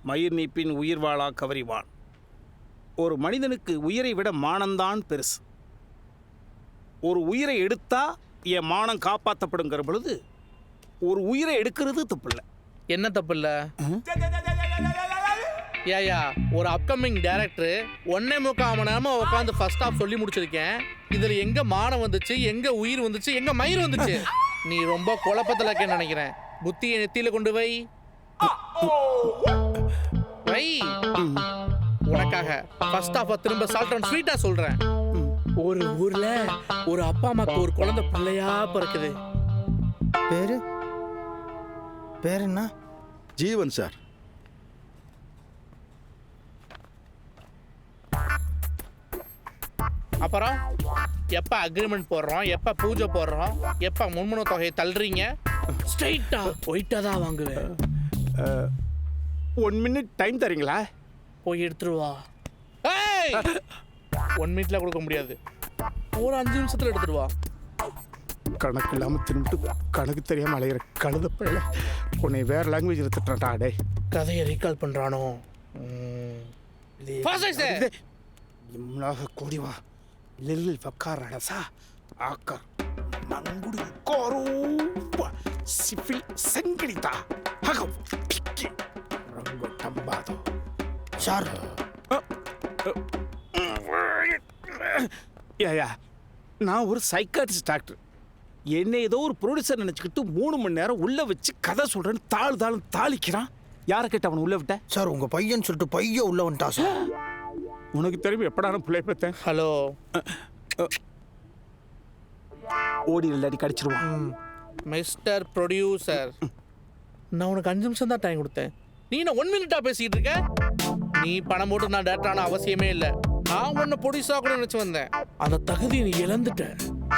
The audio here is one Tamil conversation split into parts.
மயிர் நீப்பின் உயிர் வாழா கவரிவான். ஒரு மனிதனுக்கு உயிரை விட மானம்தான் பெருசு. ஒரு உயிரை எடுத்தா என் மானம் காப்பாற்றப்படுங்கிற பொழுது ஒரு உயிரை எடுக்கிறது தப்பில்லை. என்ன தப்பு இல்லை? ஏயா, ஒரு அப்கமிங் டைரக்டர் 1.25 மணி நேரமா உட்காந்து ஃபர்ஸ்ட் ஹாஃப் சொல்லி முடிச்சிருக்கேன். இதுல எங்க மானம் வந்துச்சு, எங்க உயிர் வந்துச்சு, எங்க மயிர் வந்துச்சு? நீ ரொம்ப குழப்பத்துல இருக்கேன்னு நினைக்கிறேன். புத்தியை நெத்தியில கொண்டு வை. வை. உனக்காக ஃபர்ஸ்ட் ஹாஃப திரும்ப சால்ட் அண்ட் ஸ்வீட்டா சொல்றேன். ஒரு ஊர்ல ஒரு அப்பா அம்மாக்கு ஒரு குழந்தை பிள்ளையா பிறக்குது. பேர் என்ன? ஜீவன் சார். அப்புறம் எப்ப அக்ரிமெண்ட் போடுறோம், எப்ப பூஜை போடுறோம், எப்ப முன்மனு தொகையை தள்ளுறீங்க? ஸ்ட்ரைட்டா ஒயிட்டா தான் வாங்குவேன். 1 மினிட் டைம் தரீங்களா? போய் எடுத்துருவா. 1 மினிட்ல கொடுக்க முடியாது, ஒரு 5 நிமிஷத்துல எடுத்துருவா. கணக்கு இல்லாமல் திரும்பிட்டு கணக்கு தெரியாமல் அலையிற கழுத பிள்ளை உன்னை வேற லாங்குவேஜ் எடுத்துட்டான்டா. டே, கதையை ரீகால் பண்றானோ? கூடிவா லில் ஃபக்கார் ரடசா ஆக்கர் மங்குடி கோரூப சிஃபில் சங்கடிதா ஹகம் பிக்கி ரங்கோ டம்பாதோ சார். யா நான் ஒரு சைக்காட்ரிஸ்ட் டாக்டர். என்னை ஏதோ ஒரு ப்ரொடியூசர் நினச்சிக்கிட்டு 3 மணி நேரம் உள்ளே வச்சு கதை சொல்கிறேன்னு தாளிக்கிறான். யாரை கேட்ட அவனை உள்ளே விட்ட? சார், உங்க பையன் சொல்லிட்டு பையன் உள்ள வந்துட்டா சார். உனக்கு தெரியும் எப்படா நான் பிள்ளை பார்த்தேன். ஹலோ, ஓடி இல்லாடி கடிச்சிருவான். மிஸ்டர் ப்ரொடியூசர், நான் உனக்கு 5 நிமிஷம் தான் டைம் கொடுத்தேன். நீ என்ன 1 மினிட்டா பேசிட்டு இருக்க? நீ பணம் போட்டு நான் டேரக்டரான அவசியமே இல்லை. நான் உன்னை ப்ரொடியூஸா கூட நினைச்சு வந்தேன். அந்த தகுதியை நீ இழந்துட்ட.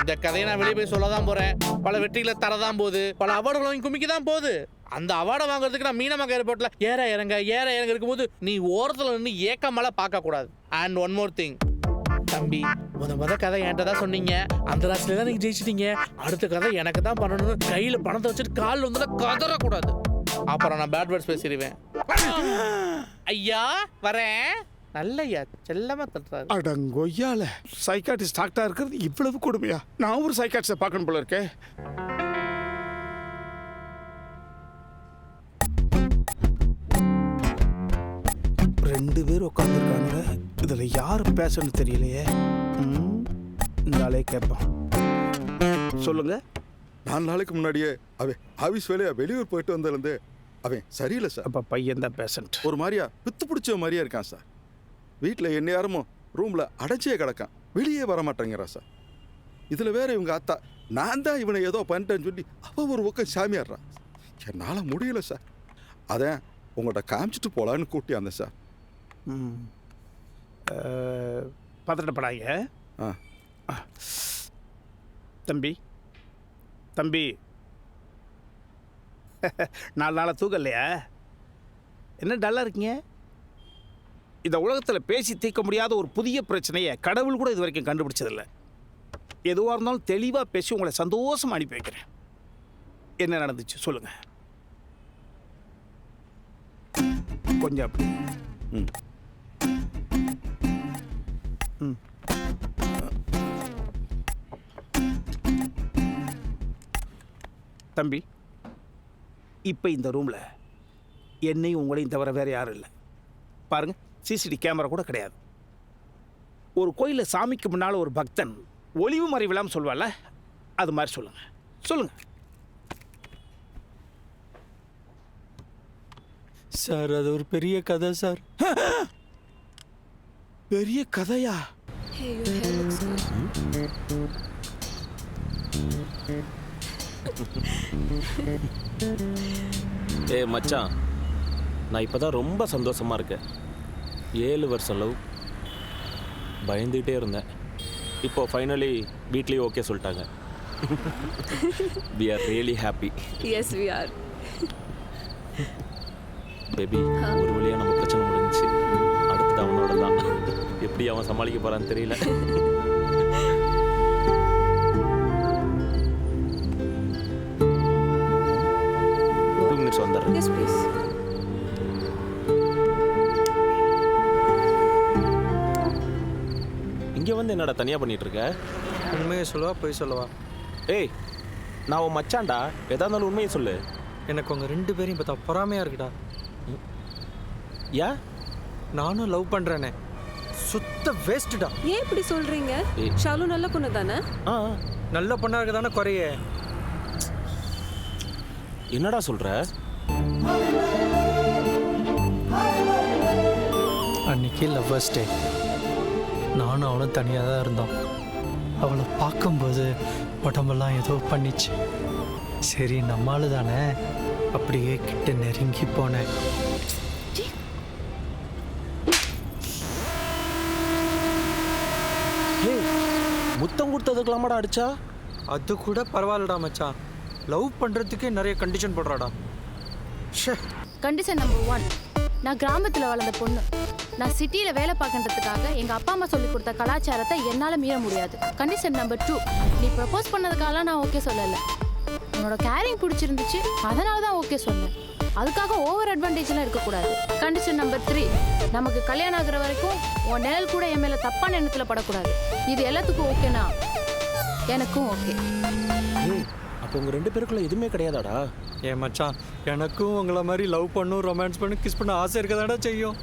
இந்த கதையை நான் வெளியே போய் சொல்லதான் போறேன். பல வெற்றிகளை தரதான் போகுது, பல அவார்டுகளும் குமிக்க தான் போகுது. அந்த அவார்டை வாங்குறதுக்கு நான் மீனமாக ஏர்போர்ட்ல ஏற இறங்க இருக்கும்போது நீ ஓரத்தில் நின்று ஏக்கமலை பார்க்க கூடாது. அண்ட் ஒன் மோர் திங் தம்பி, முத கதை என்கிட்ட தான் சொன்னீங்க. அந்த ராசில தான் நீங்க ஜெயிச்சிட்டீங்க. அடுத்த கதை எனக்கு தான் பண்ணணும்னு கையில பணத்தை வச்சுட்டு காலில் வந்து கதறக்கூடாது. அப்புறம் நான் பேட் வேர்ட்ஸ் பேசிடுவேன். ஐயா வரேன். நல்லையா செல்லமா தட்டுறாரு. அடங்கொய்யால சைக்காட்ரிஸ்ட் டாக்டரா இருக்கிறது இவ்வளவு கொடுமையா? நான் ஒரு சைக்காட்ரிஸ்ட பார்க்கணும் போல இருக்கேன். ரெண்டு பேர் உட்காந்துருக்காங்க. இதுல யாரு பேசணும்னு தெரியலையே. இந்த ஆளே கேட்பான். சொல்லுங்க. 4 நாளைக்கு முன்னாடியே அவன் ஆஃபீஸ் வேலையா வெளியூர் போயிட்டு வந்திருந்து அவன் சரியில்லை சார். அப்ப பையன் தான் பேசண்ட். ஒரு மாதிரியா பித்து பிடிச்ச மாதிரியா இருக்கான் சார். வீட்டில் என்ன யாரமும் ரூமில் அடைச்சே கிடக்கான், வெளியே வர மாட்டேங்கிறான் சார். இதில் வேற இவங்க அத்தா நான் தான் இவனை ஏதோ பண்ணிட்டேன்னு சொல்லி அவன் ஒரு பக்கம் சாமியாடுறான். என்னால் முடியல சார். அதான் உங்கள்கிட்ட காமிச்சிட்டு போகலான்னு கூட்டி வந்தேன் சார். பதட்டப்படாங்க. தம்பி 4 நாளாக தூக்கலையா? என்ன டல்லாக இருக்கீங்க? இந்த உலகத்தில் பேசி தீர்க்க முடியாத ஒரு புதிய பிரச்சனையை கடவுள் கூட இது வரைக்கும் கண்டுபிடிச்சதில்லை. எதுவாக இருந்தாலும் தெளிவாக பேசி உங்களை சந்தோஷமாக அனுப்பி வைக்கிறேன். என்ன நடந்துச்சு சொல்லுங்க. கொஞ்சம் அப்படி. தம்பி, இப்போ இந்த ரூமில் என்னையும் உங்களையும் தவிர வேறு யாரும் இல்லை. பாருங்க, சிசிடி கேமரா கூட கிடையாது. ஒரு கோயிலில் சாமிக்கு முன்னால் ஒரு பக்தன் ஒளிவு மறைவில்லாமல் சொல்வாள்ல, அது மாதிரி சொல்லுங்க. சார், அது ஒரு பெரிய கதை சார். பெரிய கதையா? மச்சான், நான் இப்போதான் ரொம்ப சந்தோஷமா இருக்கேன். 7 வருஷம் லவ், பயந்துகிட்டே இருந்தேன். இப்போ ஃபைனலி வீட்லேயும் ஓகே சொல்லிட்டாங்க. We are really happy. Yes, we are. Baby, ஒரு வழியாக நம்ம பிரச்சனை முடிஞ்சிச்சு. அடுத்தது அவனோட தான். எப்படி அவன் சமாளிக்க போகிறான்னு தெரியல. வந்துடுறேன். Yes, please. வந்து என்னடா தனியாக பண்ணிட்டு இருக்க? உண்மையை சொல்லவா போய் சொல்லவா? ஏய், நான் உன் மச்சான்டா, எதா இருந்தாலும் உண்மையை சொல்லு. எனக்கு உங்கள் 2 பேரையும் பார்த்தா பொறாமையாக இருக்குடா. ஏன்? நானும் லவ் பண்ணுறேனே, சுத்த வேஸ்ட்டுடா. ஏன் இப்படி சொல்றீங்க? ஏய். ஷாலு நல்ல பொண்ணு தானே? ஆ, நல்ல பொண்ணாக இருக்க தானே குறையே. என்னடா சொல்ற? அன்னைக்கு லவ்வர்ஸ் டே, நானும் அவளும் தனியாக தான் இருந்தோம். அவளை பார்க்கும்போது உடம்பெல்லாம் ஏதோ பண்ணிச்சு. சரி நம்மாலு தானே, அப்படியே கிட்ட நெருங்கி போனேன். ஏய், முத்தம் கொடுத்ததுக்கலாமாடா அடிச்சா? அது கூட பரவாயில்லடா மச்சான், லவ் பண்ணுறதுக்கே நிறைய கண்டிஷன் போடுறாடா. ஷே, கண்டிஷன் நம்பர் 1, நான் கிராமத்தில் வளர்ந்த பொண்ணு. நான் சிட்டியில் வேலை பார்க்கறதுக்காக எங்கள் அப்பா அம்மா சொல்லி கொடுத்த கலாச்சாரத்தை என்னால் மீற முடியாது. கண்டிஷன் நம்பர் 2, நீ ப்ரப்போஸ் பண்ணதுக்காக நான் ஓகே சொல்லலை. உன்னோட கேரிங் பிடிச்சிருந்துச்சு, அதனால தான் ஓகே சொன்னேன். அதுக்காக ஓவர் அட்வான்டேஜ்லாம் இருக்கக்கூடாது. கண்டிஷன் நம்பர் 3, நமக்கு கல்யாணம் ஆகுற வரைக்கும் உன் நிழல் கூட என் மேலே தப்பான எண்ணத்தில் படக்கூடாது. இது எல்லாத்துக்கும் ஓகேனா எனக்கும் ஓகே. ஏய், அப்போ உங்கள் 2 பேருக்குள்ள எதுவுமே கிடையாதாடா? ஏன் மச்சான், எனக்கும் உங்களை மாதிரி லவ் பண்ணும், ரொமான்ஸ் பண்ணி, கிஸ் பண்ண ஆசை இருக்கதாடா செய்யும்.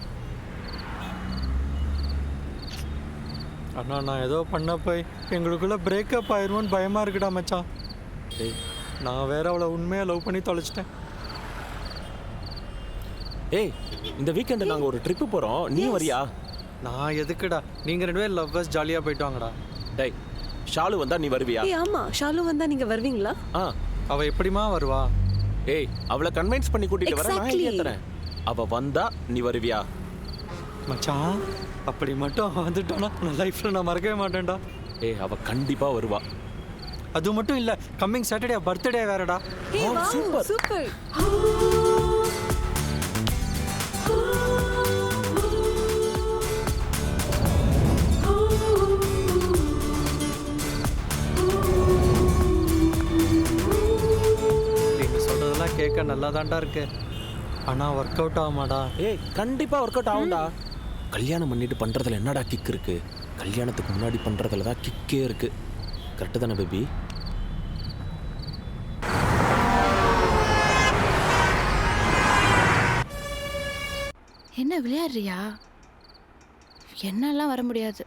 ஆனால் நான் ஏதோ பண்ண போய் எங்களுக்குள்ளே பிரேக்கப் ஆயிருமோன்னு பயமாக இருக்குடா மச்சான். ஏய், நான் வேற அவளை உண்மையாக லவ் பண்ணி தொலைச்சிட்டேன். ஏய், இந்த வீக்கெண்டு நாங்கள் ஒரு ட்ரிப்பு போகிறோம், நீ வரியா? நான் எதுக்குடா, நீங்கள் 2 பேரும் லவ்வர்ஸ் ஜாலியாக போயிட்டு வாங்கடா. டேய், ஷாலு வந்தா நீ வருவியா? ஏய் ஆமா, ஷாலு வந்தா நீங்க வருவீங்களா? ஆ. அவள் எப்படிமா வருவா? ஏய், அவளை கன்வின்ஸ் பண்ணி கூட்டிட்டு வர நான் Exactly. ஐடியா தரேன். அவ வந்தா நீ வருவியா? மச்சான், அப்படி மட்டும் வந்துட்டானா நான் லைஃப்பில் நான் மறக்கவே மாட்டேன்டா. ஏய், அவ கண்டிப்பா வருவா. அது மட்டும் இல்லை, கம்மிங் சாட்டர்டே பர்த்டே வேறடா. ஏய் வாவ், super. சூப்பர். நீங்கள் சொல்கிறதெல்லாம் கேட்க நல்லா தான்டா இருக்கு, ஆனால் ஒர்க் அவுட் ஆகுமாடா? ஏய், கண்டிப்பா ஒர்க் அவுட் ஆகும்டா. கல்யாணம் பண்ணிட்டு பண்றதுல என்னடா கிக் இருக்கு? கல்யாணத்துக்கு முன்னாடி பண்றதுல தான் கிக்கே இருக்கு. கரெக்டு தானே பேபி? என்ன விளையாடுறியா? என்னெல்லாம் வர முடியாது.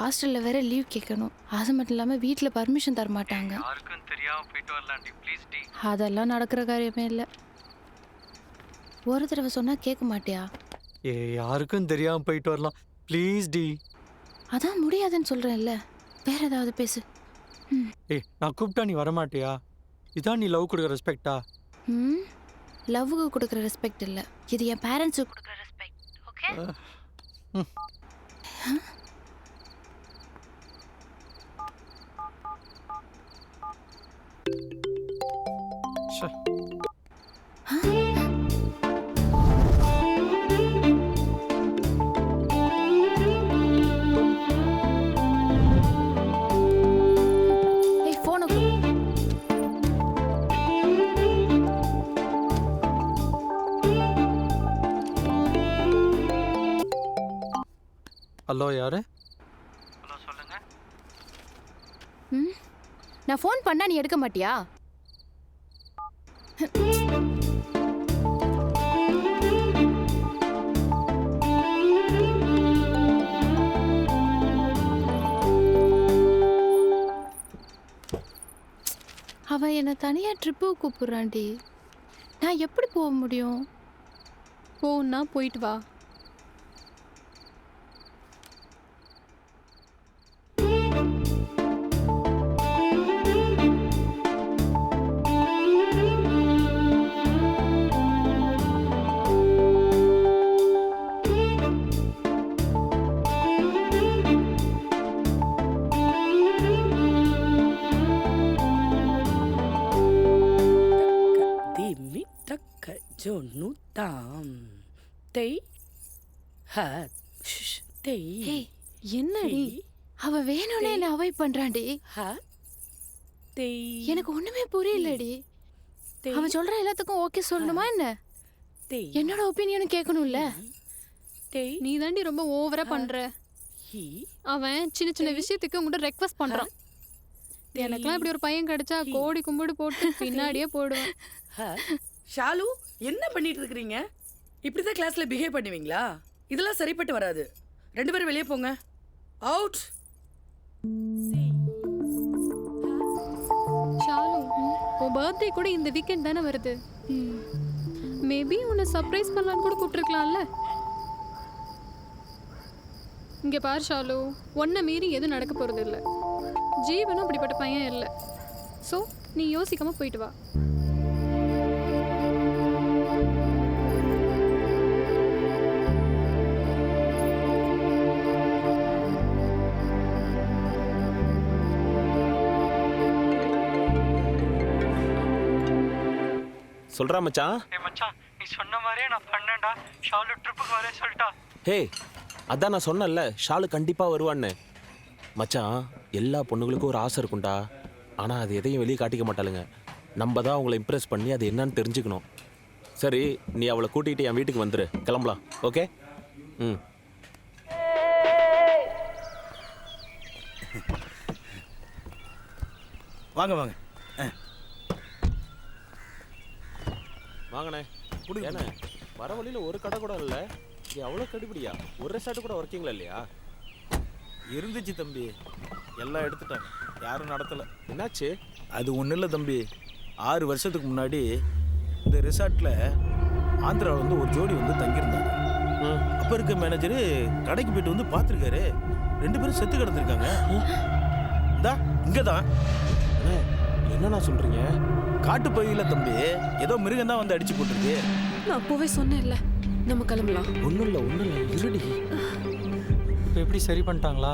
ஹாஸ்டலில் வேற லீவ் கேட்கணும். அது மட்டும் இல்லாமல் வீட்டில் பர்மிஷன் தர மாட்டாங்க. யாருக்கும் தெரியாமல் போயிட்டு வரலாண்டி, ப்ளீஸ் டி. அதெல்லாம் நடக்கிற காரியமே இல்லை. ஒரு தடவை சொன்னால் கேட்க மாட்டியா? ஏ, யாருக்கும் தெரியாமல் போயிட்டு வரலாம், ப்ளீஸ் டி. அதான் முடியாதுன்னு சொல்கிறேன்ல, வேற ஏதாவது பேசு. ஏய், நான் கூப்பிட்டா நீ வரமாட்டியா? இதான் நீ லவ் கொடுக்குற ரெஸ்பெக்டா? ம், லவ்வுக்கு கொடுக்குற ரெஸ்பெக்ட் இல்லை, இது என் பேரண்ட்ஸுக்கு கொடுக்குற ரெஸ்பெக்ட். ஓகே? ஷே, ஏய், ஃபோனை கொடு. ஹலோ, யாரு? ம், நான் ஃபோன் பண்ணா நீ எடுக்க மாட்டியா? அவன் என்னை தனியாக ட்ரிப்பு கூப்பிட்றான்டி. நான் எப்படி போக முடியும்? போன்னா போயிட்டு வா. Jonu tam tei hat tei ஏய், என்னடி? அவ வேணும்னே என்ன அவாய்ட் பண்றான்டி. hat tei எனக்கு ஒண்ணுமே புரியலடி. அவன் சொல்ற எல்லாத்துக்கும் ஓகே சொல்லணுமா என்ன? tei என்னோட ஒப்பீனியனும் கேட்கணும்ல. tei நீ தாண்டி ரொம்ப ஓவரா பண்ற. ஹி அவன் சின்ன சின்ன விஷயத்துக்கு உங்கள்கிட்ட ரெக்வஸ்ட் பண்றான். எனக்கெல்லாம் இப்படி ஒரு பையன் கிடைச்சா கோடி கும்பிடு போட்டு பின்னாடியே போடுவேன். ஷாலு என்ன பண்ணிட்டு இருக்கிறீங்க? இப்படிதான் கிளாஸ்ல பிஹேவ் பண்ணுவீங்களா? இதெல்லாம் சரிப்பட்டு வராது. 2 பேரும் வெளியே போங்க. அவுட். ஷாலு, உன் பர்த்டே கூட இந்த வீக்கெண்ட் தானே வருது. மேபி உன்னை சர்ப்ரைஸ் பண்ணலான்னு கூட கூப்பிட்டுருக்கலாம்ல. இங்கே பார் ஷாலு, உன்னை மீறி எதுவும் நடக்க போகிறது இல்லை. ஜீவனும் அப்படிப்பட்ட பையன் இல்லை. ஸோ நீ யோசிக்காம போயிட்டு வா. சொல்றா மச்சான். மச்சான், நீ சொன்ன மாதிரியே நான் பண்ணேன்டா. ஷாலு ட்ரிப்புக்கு வரேன் சொல்லிட்டா. ஹே, அதான் நான் சொன்னேன்ல, ஷாலு கண்டிப்பா வருவான்னு. மச்சான், எல்லா பொண்ணுங்களுக்கும் ஒரு ஆசை இருக்கும்டா. ஆனா அது எதையும் வெளியே காட்டிக்க மாட்டாளுங்க. நம்ம தான் அவங்கள இம்ப்ரெஸ் பண்ணி அது என்னன்னு தெரிஞ்சுக்கணும். சரி, நீ அவளை கூட்டிகிட்டு என் வீட்டுக்கு வந்துரு. கிளம்பலாம். ஓகே? ம். வாங்க வாங்க. வாங்கண்ணே. ஏண்ணே, வர வழியில் ஒரு கடை கூட இல்லை. இது அவ்வளோ கடுபடியா? ஒரு ரெசார்ட் கூட ஒர்க்கிங்கில் இல்லையா? இருந்துச்சு தம்பி, எல்லாம் எடுத்துட்டாங்க. யாரும் நடத்தலை. என்னாச்சு? அது ஒன்றும் இல்லை தம்பி. 6 வருஷத்துக்கு முன்னாடி இந்த ரிசார்ட்டில் ஆந்திராவில் வந்து ஒரு ஜோடி வந்து தங்கியிருந்தாங்க. அப்போ இருக்க மேனேஜரு கடைக்கு போயிட்டு வந்து பார்த்துருக்காரு. 2 பேரும் செத்து கிடந்திருக்காங்க. இந்தா இங்கே தான். என்னண்ணா சொல்கிறீங்க? காட்டு பகுதியில் தம்பி, ஏதோ மிருகம் தான் வந்து அடிச்சு போட்டுருக்கு. நான் அப்போவே சொன்னேன்ல, நம்ம கிளம்பலாம். ஒன்றும் இல்லை இருடி. இப்போ எப்படி சரி பண்ணிட்டாங்களா?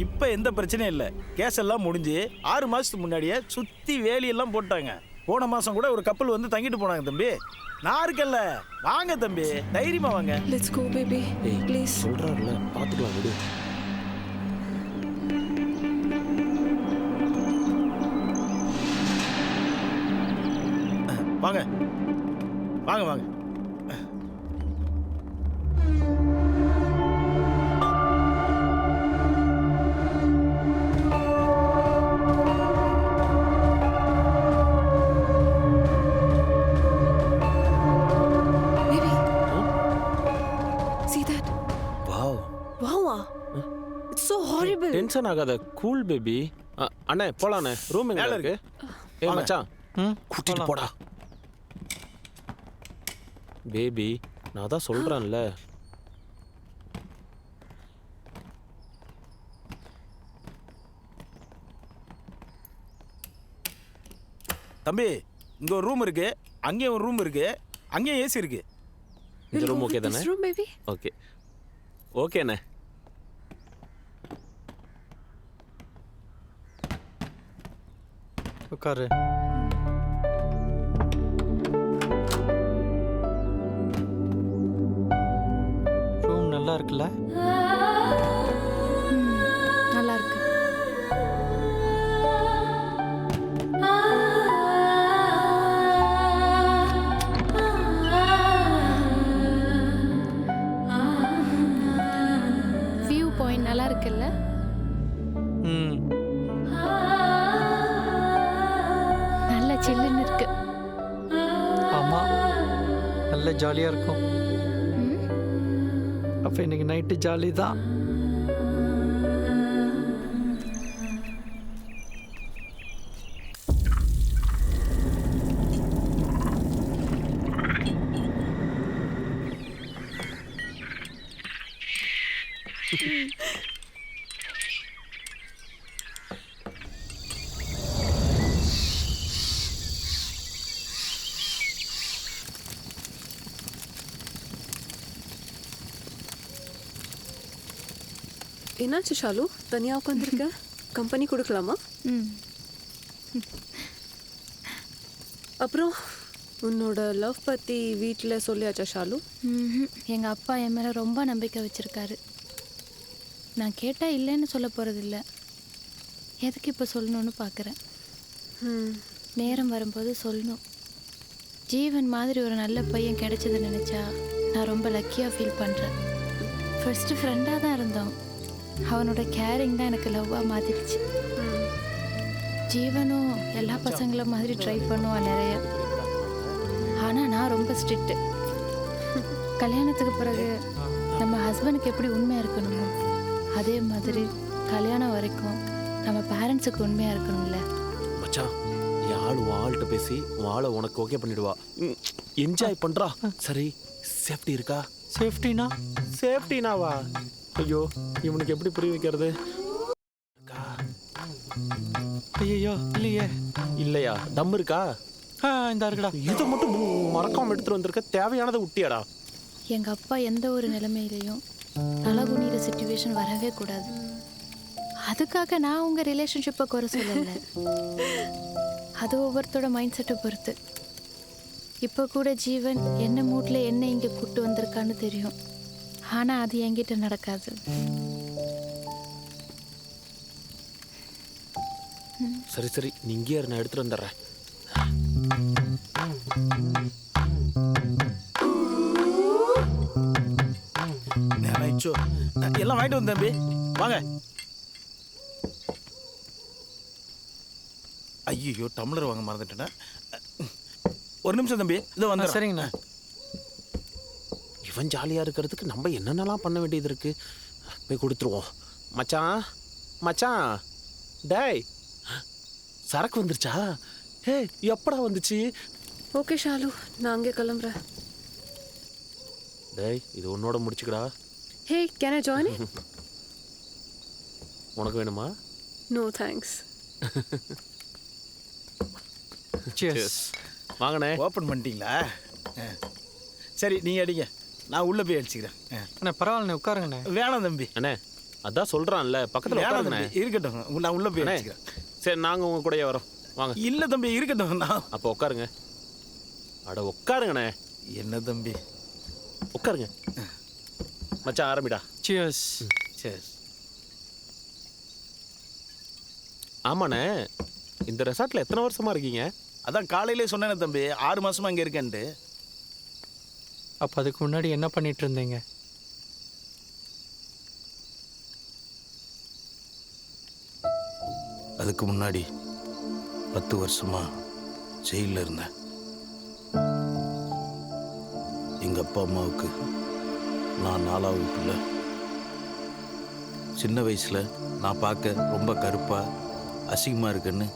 இப்போ எந்த பிரச்சனையும் இல்லை. கேஸ் எல்லாம் முடிஞ்சு 6 மாதத்துக்கு முன்னாடியே சுற்றி வேலியெல்லாம் போட்டாங்க. போன மாதம் கூட ஒரு கப்பல் வந்து தங்கிட்டு போனாங்க தம்பி. நான் இருக்கேன்ல, வாங்க தம்பி, தைரியமா வாங்க. Let's go baby, please. சொல்கிறாருல, பார்த்துக்கலாம் விடு. வாங்க வாங்க வாங்க. Baby, see that? Wow. Wow, it's so horrible. Tension ஆகாத, கூல் பேபி. அண்ணே போலாண்ணே. ரூம் எங்க இருக்கு? ஏய் மச்சான், கூட்டிட்டு போடா. பேபி, நான் தான் சொல்றேன்ல. தம்பி, இங்க ஒரு ரூம் இருக்கு, அங்கேயும் ஒரு ரூம் இருக்கு, அங்கேயும் ஏசி இருக்கு. இந்த ரூம் ஓகே தானே? This room, baby. ஓகே ஓகேண்ணே. உட்காரு. ரூம் நல்லா இருக்குல்ல? நல்லா இருக்கு. வியூ பாயிண்ட் நல்லா இருக்குல்ல? ம். நல்ல சில்லுன்னு இருக்கு. ஆமாம், நல்ல ஜாலியாக இருக்கும். அப்போ இன்னைக்கு நைட்டு ஜாலி தான். என்னாச்சு ஷாலு, தனியா உட்காந்துருக்க? கம்பெனி கொடுக்கலாமா? அப்புறம் உன்னோட லவ் பற்றி வீட்டில் சொல்லியாச்சா ஷாலு? எங்கள் அப்பா என் மேலே ரொம்ப நம்பிக்கை வச்சுருக்காரு. நான் கேட்டால் இல்லைன்னு சொல்ல போகிறதில்ல. எதுக்கு இப்போ சொல்லணும்னு பார்க்குறேன். நேரம் வரும்போது சொல்லணும். ஜீவன் மாதிரி ஒரு நல்ல பையன் கிடைச்சதை நினச்சா நான் ரொம்ப லக்கியாக ஃபீல் பண்ணுறேன். ஃபர்ஸ்ட்டு ஃப்ரெண்டாக தான் இருந்தோம். அவனோட கேரிங் தான் எனக்கு லவ்வாக மாற்றிடுச்சு. ஜீவனும் எல்லா பசங்களும் மாதிரி ட்ரை பண்ணுவான் நிறைய. ஆனால் நான் ரொம்ப ஸ்ட்ரிக்ட்டு. கல்யாணத்துக்கு பிறகு நம்ம ஹஸ்பண்டுக்கு எப்படி உண்மையாக இருக்கணுமோ அதே மாதிரி கல்யாணம் வரைக்கும் நம்ம பேரண்ட்ஸுக்கு உண்மையாக இருக்கணும்ல. மச்சான் என் ஆள் உன் ஆள்கிட்ட பேசி உன் ஆளை உனக்கு ஓகே பண்ணிடுவா. என்ஜாய் பண்றா. சரி சேஃப்டி இருக்கா? சேஃப்டினா? சேஃப்டினாவா? ஐயோ இவனுக்கு எப்படி புரிய வைக்கிறது? ஐயோ இல்லையே. இல்லையா? தம் இருக்கா? இந்த இருக்குடா. இதை மட்டும் மறக்காம எடுத்துட்டு வந்திருக்க. தேவையானதை விட்டியாடா? எங்கள் அப்பா எந்த ஒரு நிலைமையிலையும் தலகுனிகிற சுச்சுவேஷன் வரவே கூடாது. அதுக்காக நான் உங்கள் ரிலேஷன்ஷிப்பை குறை சொல்லலை. அது ஒவ்வொருத்தோட மைண்ட் செட்டை பொறுத்து. இப்போ கூட ஜீவன் என்ன மூட்டில் என்ன இங்கே கூட்டு வந்திருக்கான்னு தெரியும். ஆனால் அது என்கிட்ட நடக்காது. சரி சரி நீ இங்கே நான் எடுத்துட்டு வந்துடுறேன். எல்லாம் வாங்கிட்டு வந்தேன் தம்பி. வாங்க. ஐயோ டம்ளர் வாங்க மறந்துட்டேன்னா. ஒரு நிமிஷம் தம்பி, இதோ வந்து. சரிங்கண்ணா. இவன் ஜாலியாக இருக்கிறதுக்கு நம்ம என்னென்னலாம் பண்ண வேண்டியது இருக்கு. போய் கொடுத்துருவோம். மச்சான் மச்சான் டேய் சரக்கு வந்துருச்சா? ஹே எப்படா வந்துச்சு? ஓகே ஷாலு, நான் அங்கே கிளம்புறேன். டேய் இது உன்னோட முடிச்சுக்கடா. ஹே, கேன் ஐ ஜாயின்? உனக்கு வேணுமா? No thanks. Cheers. வாங்கண்ணே. ஓப்பன் பண்ணிட்டீங்களா? சரி நீங்கள் அடிங்க, நான் உள்ளே போய் அடிச்சுக்கிறேன். அண்ணா பரவாயில்லண்ணே, உட்காருங்கண்ணே. வேணாம் தம்பி. அண்ணே அதான் சொல்கிறான்ல பக்கத்தில் வேணாம் உட்காருங்கண்ணே. தம்பி, இருக்கட்டும், நான் உள்ளே போய் அடிச்சுக்கிறேன். சரி நாங்கள் உங்கள் கூடயே வரோம். வாங்க. இல்லை தம்பி, இருக்கட்டும். நான் அப்போ உட்காருங்க. அட உட்காருங்கண்ணே. என்ன தம்பி? உட்காருங்க. மச்சான் ஆரம்பிடா. சியர்ஸ். சரி. ஆமாண்ணே, இந்த ரெசார்ட்டில் எத்தனை வருஷமா இருக்கீங்க? அதான் காலையிலே சொன்னேனே தம்பி, 6 மாசமா அங்கே இருக்கேன்ட்டு. அப்போ அதுக்கு முன்னாடி என்ன பண்ணிட்டு இருந்தீங்க? அதுக்கு முன்னாடி 10 வருஷமா ஜெயிலில் இருந்தேன். எங்கள் அப்பா அம்மாவுக்கு நான் 4வது பிள்ளை. சின்ன வயசில் நான் பார்க்க ரொம்ப கருப்பாக அசிங்கமாக இருக்குன்னு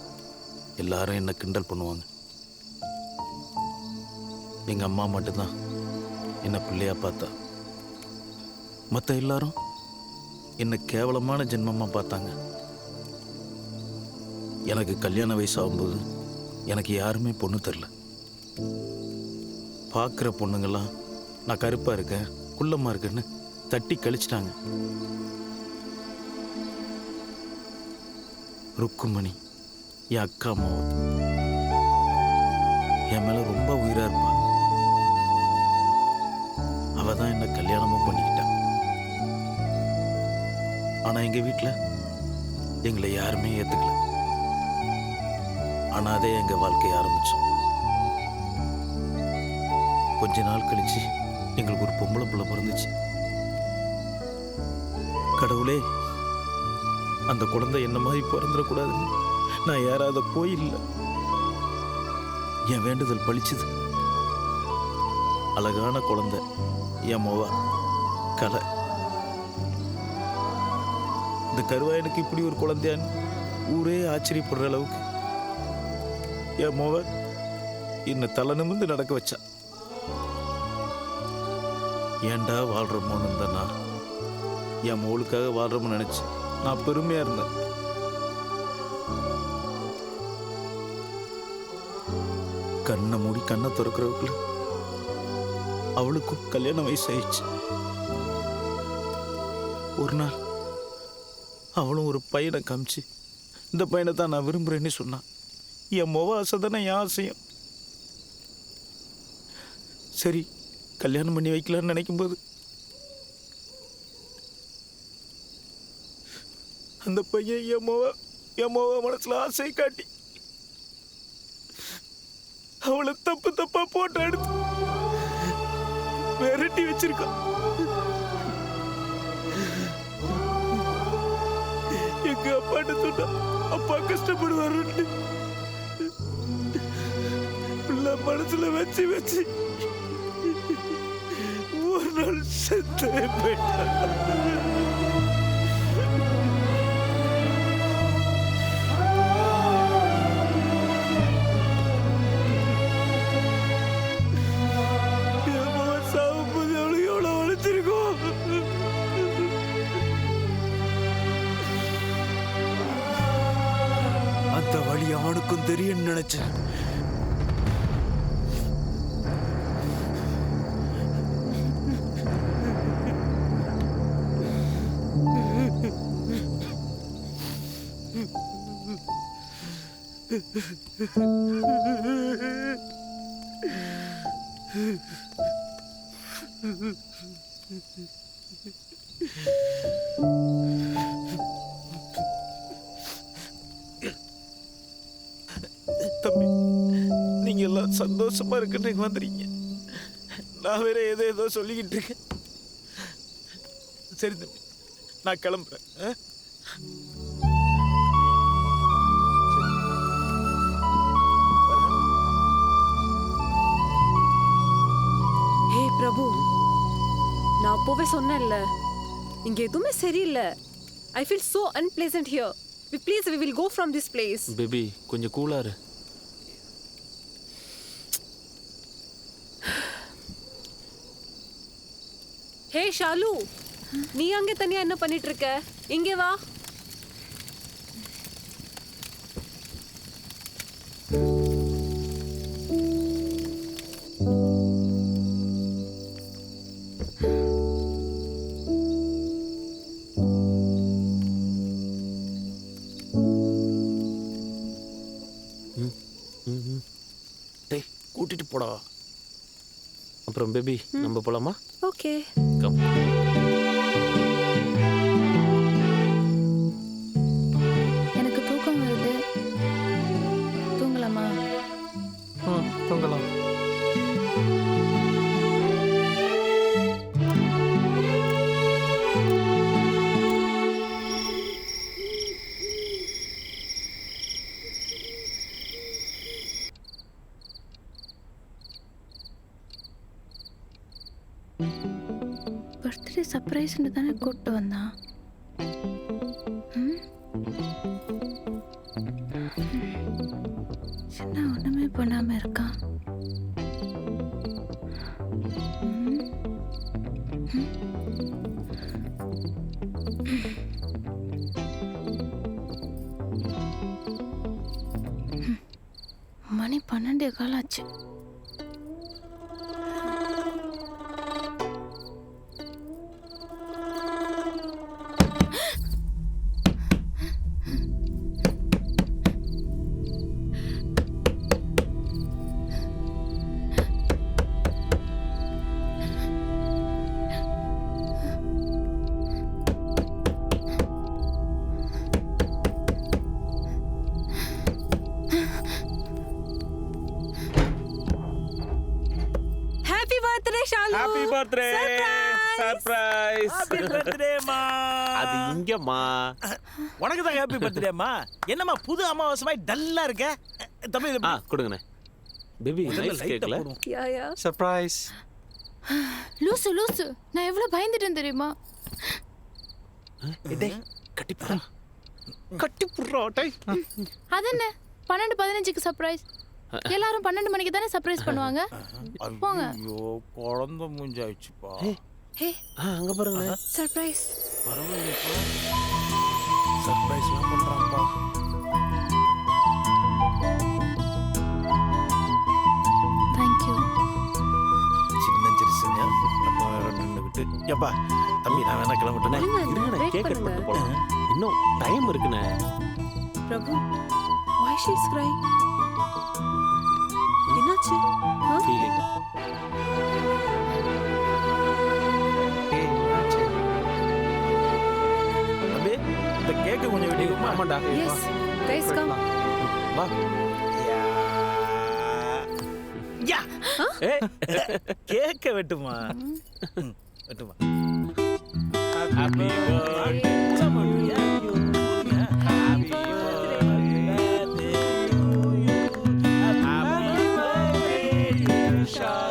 எல்லாரும் என்னை கிண்டல் பண்ணுவாங்க. எங்கள் அம்மா மட்டும்தான் என்னை பிள்ளையாக பார்த்தா. மற்ற எல்லாரும் என்னை கேவலமான ஜென்மமாக பார்த்தாங்க. எனக்கு கல்யாண வயசு ஆகும்போது எனக்கு யாருமே பொண்ணு தரல. பார்க்குற பொண்ணுங்கள்லாம் நான் கருப்பாக இருக்கேன், குள்ளமாக இருக்கேன்னு தட்டி கழிச்சிட்டாங்க. ருக்குமணி என் அக்கா அம்மாவை என் மேலே ரொம்ப உயிராக இருப்பா. அவள் தான் என்னை கல்யாணமும் பண்ணிக்கிட்டான். ஆனால் எங்கள் வீட்டில் எங்களை யாருமே ஏற்றுக்கல. ஆனால் அதே எங்கள் வாழ்க்கையை ஆரம்பித்தோம். கொஞ்ச நாள் கழிச்சு எங்களுக்கு ஒரு பொம்பளை பிள்ளை பிறந்துச்சு. கடவுளே, அந்த குழந்தை என்ன மாதிரி பிறந்துடக்கூடாதுன்னு நான் யாராவது கோயில்ல என் வேண்டுதல் பழிச்சுது. அழகான குழந்தை என் மோவா கலை. இந்த கருவாயனுக்கு இப்படி ஒரு குழந்தையான்னு ஊரே ஆச்சரியப்படுற அளவுக்கு என் மோவ என்னை தலை நிமிர்ந்து நடக்க வச்சா. ஏண்டா வாழ்றோமோன்னு இருந்த நான் என் மோளுக்காக வாழ்றோம்னு நினைச்சு நான் பெருமையா இருந்தேன். கண்ணை மூடி கண்ணை திறக்கிறவக்குள்ள அவளுக்கும் கல்யாண வயசு ஆயிடுச்சு. ஒரு நாள் அவளும் ஒரு பையனை காமிச்சு, இந்த பையனை தான் நான் விரும்புறேன்னு சொன்னான். என் முக ஆசை தானே என் ஆசையும். சரி கல்யாணம் பண்ணி வைக்கலான்னு நினைக்கும்போது அந்த பையன் என் மோவ மனசுல ஆசை காட்டி அவளை தப்பு தப்பா போட்டு எடுத்து விரட்டி வச்சிருக்கான். எங்க அப்பாட்ட சொன்னா அப்பா கஷ்டப்படுவாருன்னு பிள்ளை மனசுல வச்சு வச்சு ஒரு நாள் செத்தே போயிட்டான். அந்த வழி அவனுக்கும் தெரியும் நினைச்சேன். தம்பி, நீங்க எல்லாம் சந்தோஷமா இருக்குன்னு வந்துறீங்க. நான் வேற ஏதோ சொல்லிக்கிட்டு இருக்கேன். சரி தம்பி, நான் கிளம்புறேன். ஹே பிரபு, நான் அப்போவே சொன்னேன்ல, இங்க எதுவுமே சரியில்லை. I feel so unpleasant here. Please, we will go from this place. Baby கொஞ்சம் கூலா இரு. ஹே ஷாலு, நீ அங்கே தனியா என்ன பண்ணிட்டு இருக்க? இங்கே வா. டேய் கூட்டிட்டு போடா. அப்புறம் பேபி நம்ம போலாமா? ஓகே. கம். எனக்கு தூக்கம் வருது, தூங்கலாமா? தூங்கலாம். பர்த்டே சர்ப்ரைஸ்னு தானே கூப்பிட்டு வந்தான். சின்ன ஒண்ணுமே பண்ணாம இருக்கான். மணி 12:15 ஆச்சு. Happy birthday. சர்ப்ரைஸ். ஹாப்பி பர்த்டேமா. அது இங்கம்மா. உனக்கு தான் ஹாப்பி பர்த்டேமா. என்னம்மா புது அமாவாசை மாதிரி டல்லா இருக்க? தம்பி இது கொடுங்கண்ணே. பேபி நைஸ் கேக்கல. யா சர்ப்ரைஸ். லூசு லூசு, நான் எவ்வளவு பயந்துட்டேன் தெரியுமா? டேய் கட்டிப்புடா. கட்டிப்புடா டேய். அதென்ன 12:15க்கு சர்ப்ரைஸ்? எல்லாரும் 12 மணிக்கு தானே சர்ப்ரைஸ் பண்ணுவாங்க. போங்க. ஐயோ குழந்தை மூஞ்சாயிடுச்சுப்பா. ஹே அங்க பாருங்க. சர்ப்ரைஸ். பரவாயில்லைப்பா. சர்ப்ரைஸ்லாம் பண்றான்ப்பா. Thank you. சின்னஞ்சிருசுங்க நம்ம நின்றுக்கிட்டு எப்பா தம்பி நான் வேணா கிளம்பிட்டேனே. இருங்கண்ணே கேக் கட் பண்ணிட்டு போலாம். இன்னும் டைம் இருக்குண்ணே. பிரபு, why she is crying? என்னாச்சு? ஃபீலிங். தம்பி இந்த கேக்கு கொஞ்சம் வெட்டிக்குமா? ஆமாண்டா. Yes, guys come. வா. யா கேக்க வெட்டுமா? வெட்டுமா. Happy birthday. ஷாலு